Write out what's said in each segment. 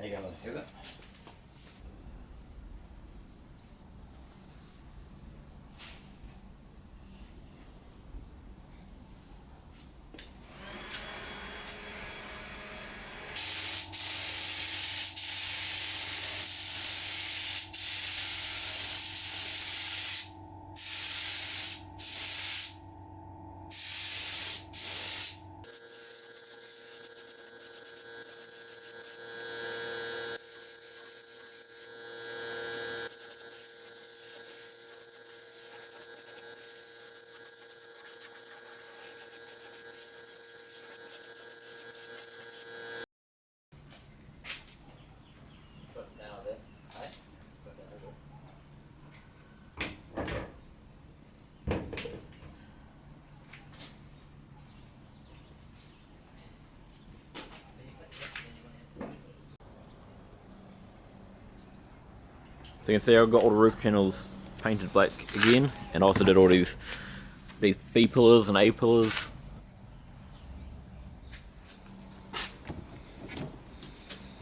How you going, Heather? So you can see I've got all the roof panels painted black again, and I also did all these B pillars and A pillars.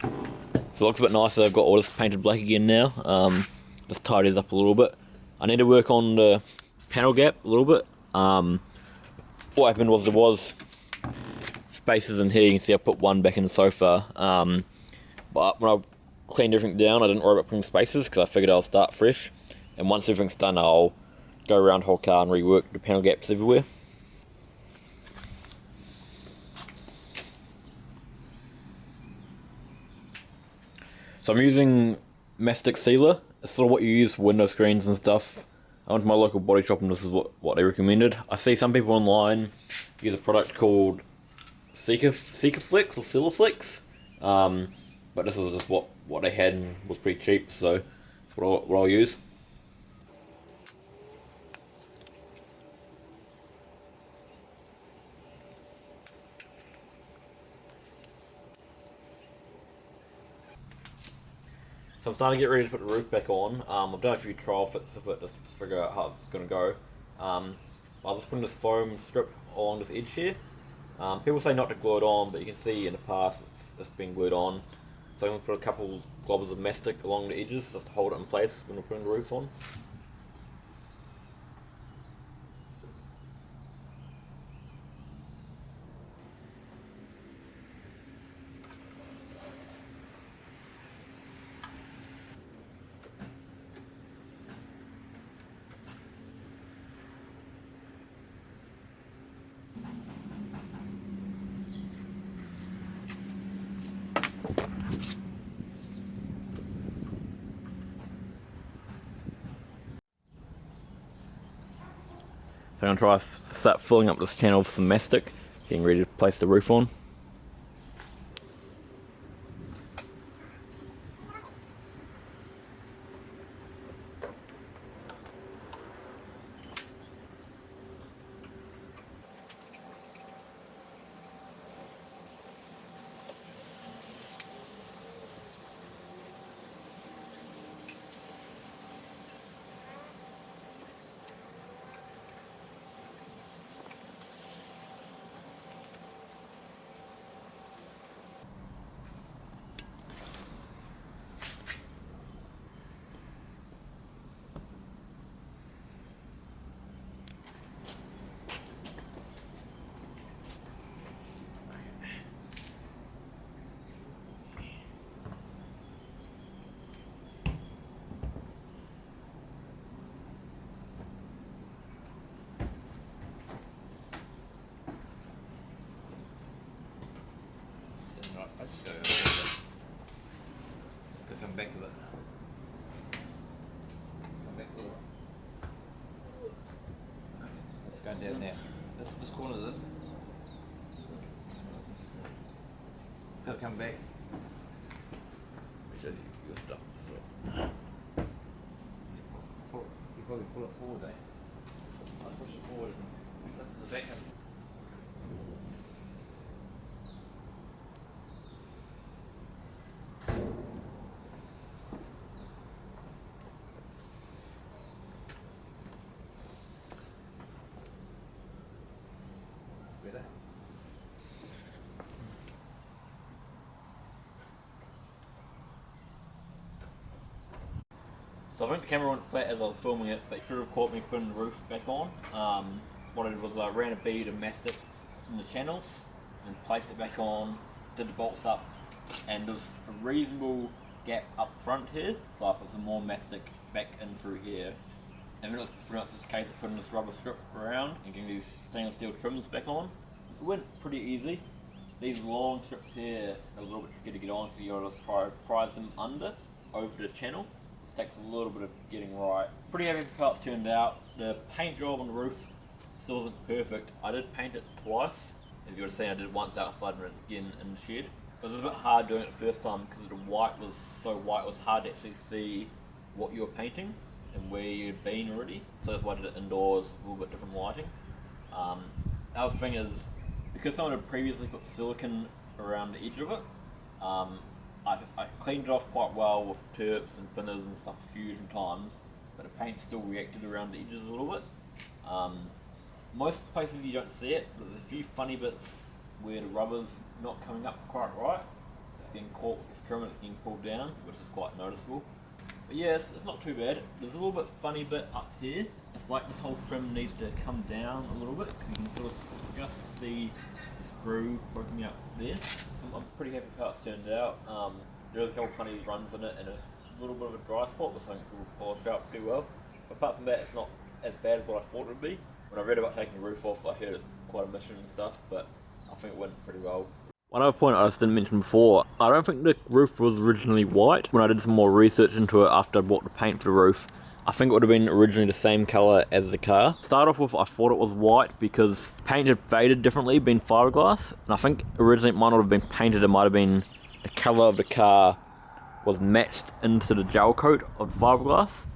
So it looks a bit nicer. I've got all this painted black again now. Just tidied it up a little bit. I need to work on the panel gap a little bit. What happened was there was spaces in here. You can see I put one back in so far. But when I cleaned everything down, I didn't worry about putting spaces because I figured I'll start fresh. And once everything's done, I'll go around the whole car and rework the panel gaps everywhere. So I'm using mastic sealer. It's sort of what you use for window screens and stuff. I went to my local body shop and this is what they recommended. I see some people online use a product called Sikaflex or Silaflex. But this is just what they had and was pretty cheap, so that's what I'll use. So I'm starting to get ready to put the roof back on. I've done a few trial fits of it just to figure out how it's going to go. I'll just put this foam strip along this edge here. People say not to glue it on, but you can see in the past it's been glued on. So I'm going to put a couple globs of mastic along the edges just to hold it in place when we're putting the roof on. So I'm going to try to start filling up this channel with some mastic, getting ready to place the roof on. Let's go come back with it. Come back with it. Let's go down there. This corner is it. It's got to come back. Which is your stuff. So. You probably pull it forward, eh? I'll push it forward and lift the back up. Better. So I think the camera went flat as I was filming it, but it should have caught me putting the roof back on. What I did was I ran a bead of mastic in the channels and placed it back on, did the bolts up, and there was a reasonable gap up front here, so I put some more mastic back in through here. And then it was pretty much just a case of putting this rubber strip around and getting these stainless steel trims back on. It went pretty easy. These long strips here are a little bit tricky to get on, so you gotta just try to prise them under over the channel. This takes a little bit of getting right. Pretty happy with how it's turned out. The paint job on the roof still isn't perfect. I did paint it twice. As you would have seen, I did it once outside and again in the shed. It was a bit hard doing it the first time because the white was so white, it was hard to actually see what you were painting and where you'd been already. So that's why I did it indoors with a little bit different lighting. The other thing is, because someone had previously put silicone around the edge of it, I cleaned it off quite well with terps and thinners and stuff a few different times, but the paint still reacted around the edges a little bit. Most places you don't see it, but there's a few funny bits where the rubber's not coming up quite right. It's getting caught with this trim and it's getting pulled down, which is quite noticeable. But yeah, it's not too bad. There's a little bit funny bit up here. It's like this whole trim needs to come down a little bit, because you can sort of just see the screw poking out there. I'm pretty happy with how it's turned out. There's a couple funny runs in it and a little bit of a dry spot, which I think will polish out pretty well. But apart from that, it's not as bad as what I thought it would be. When I read about taking the roof off, I heard it's quite a mission and stuff, but I think it went pretty well. One other point I just didn't mention before, I don't think the roof was originally white. When I did some more research into it after I bought the paint for the roof, I think it would have been originally the same colour as the car. To start off with, I thought it was white because paint had faded differently, being fiberglass, and I think originally it might not have been painted, it might have been the colour of the car was matched into the gel coat of the fiberglass.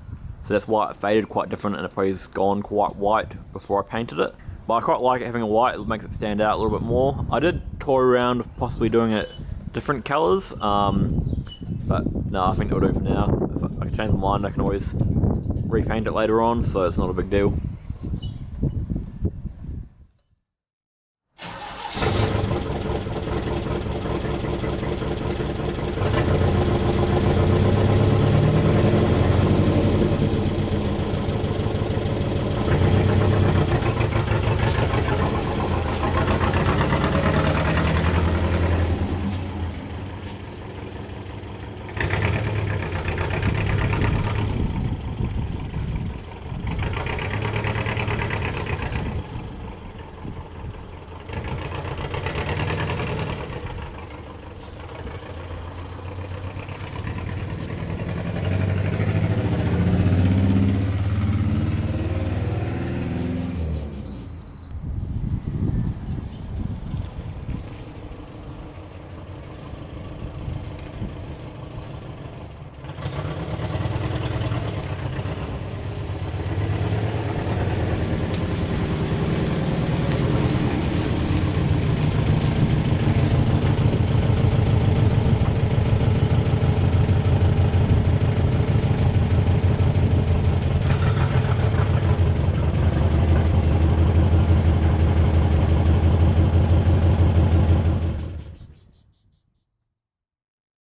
So that's why it faded quite different and it probably has gone quite white before I painted it. But I quite like it having a white, it makes it stand out a little bit more. I did toy around with possibly doing it different colours, but no, I think it'll do for now. If I can change my mind, I can always repaint it later on, so it's not a big deal.